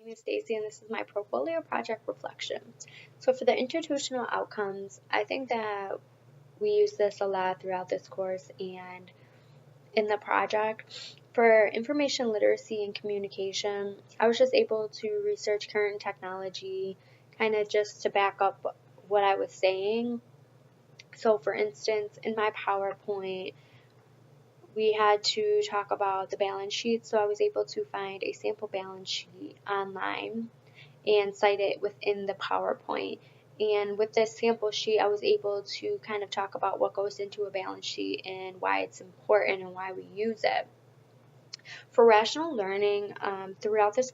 name is Stacy and this is my portfolio project reflection. So for the institutional outcomes, I think that we use this a lot throughout this course and in the project. For information literacy and communication, I was just able to research current technology kind of just to back up what I was saying. So for instance, in my PowerPoint, we had to talk about the balance sheet, so I was able to find a sample balance sheet online and cite it within the PowerPoint. And with this sample sheet, I was able to kind of talk about what goes into a balance sheet and why it's important and why we use it. For rational learning, throughout this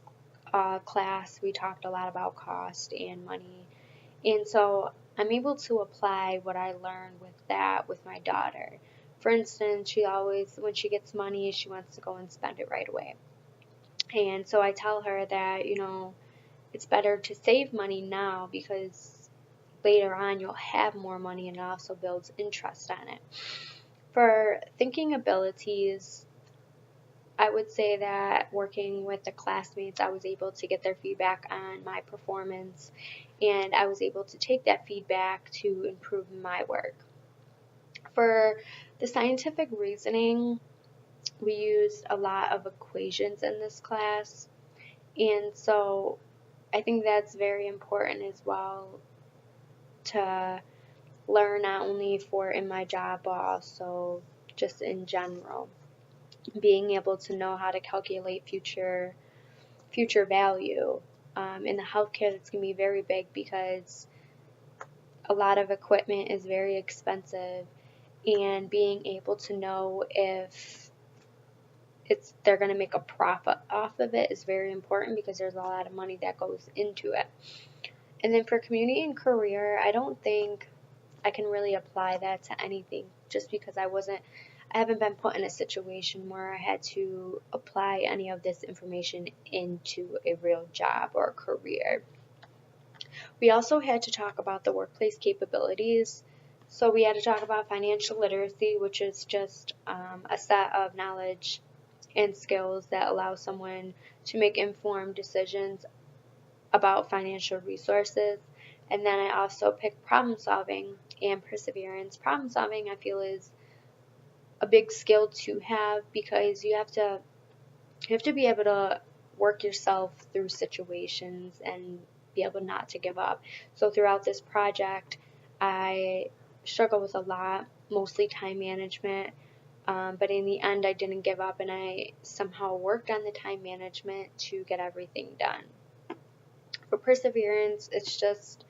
class, we talked a lot about cost and money. And so I'm able to apply what I learned with that with my daughter. For instance, she always, when she gets money, she wants to go and spend it right away. And so I tell her that, it's better to save money now because later on you'll have more money and it also builds interest on it. For thinking abilities, I would say that working with the classmates, I was able to get their feedback on my performance and I was able to take that feedback to improve my work. For the scientific reasoning, we used a lot of equations in this class, and so I think that's very important as well to learn, not only for in my job but also just in general. Being able to know how to calculate future value. In the healthcare, that's going to be very big because a lot of equipment is very expensive, and being able to know if they're going to make a profit off of it is very important because there's a lot of money that goes into it. And then for community and career, I don't think I can really apply that to anything just because I haven't been put in a situation where I had to apply any of this information into a real job or career. We also had to talk about the workplace capabilities. So we had to talk about financial literacy, which is just a set of knowledge and skills that allow someone to make informed decisions about financial resources. And then I also picked problem solving and perseverance. Problem solving, I feel, is a big skill to have because you have to be able to work yourself through situations and be able not to give up. So throughout this project, I struggled with a lot, mostly time management, but in the end I didn't give up and I somehow worked on the time management to get everything done. For perseverance, it's just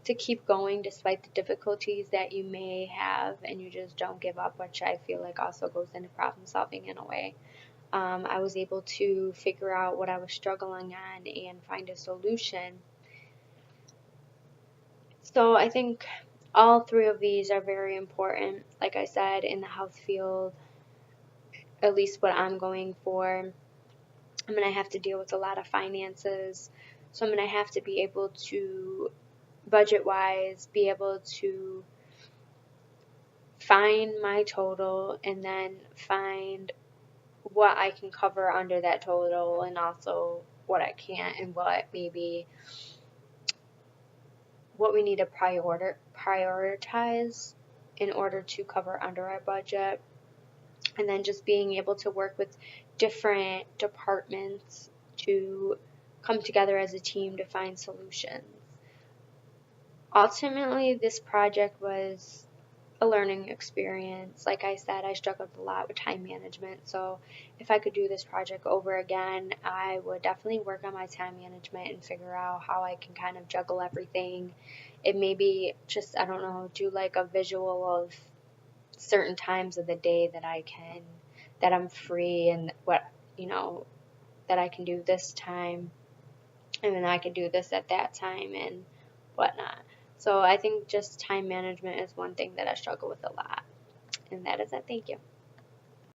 to keep going despite the difficulties that you may have and you just don't give up, which I feel like also goes into problem solving in a way. I was able to figure out what I was struggling on and find a solution. So I think all three of these are very important. Like I said, in the health field, at least what I'm going for, I'm going to have to deal with a lot of finances. So I'm going to have to be able to, budget-wise, be able to find my total and then find what I can cover under that total and also what I can't and what we need to prioritize in order to cover under our budget. And then just being able to work with different departments to come together as a team to find solutions. Ultimately, this project was a learning experience. Like I said, I struggled a lot with time management, so if I could do this project over again, I would definitely work on my time management and figure out how I can kind of juggle everything. It may be just, I don't know, do like a visual of certain times of the day that I'm free and that I can do this time and then I can do this at that time and whatnot. So I think just time management is one thing that I struggle with a lot. And that is it. Thank you.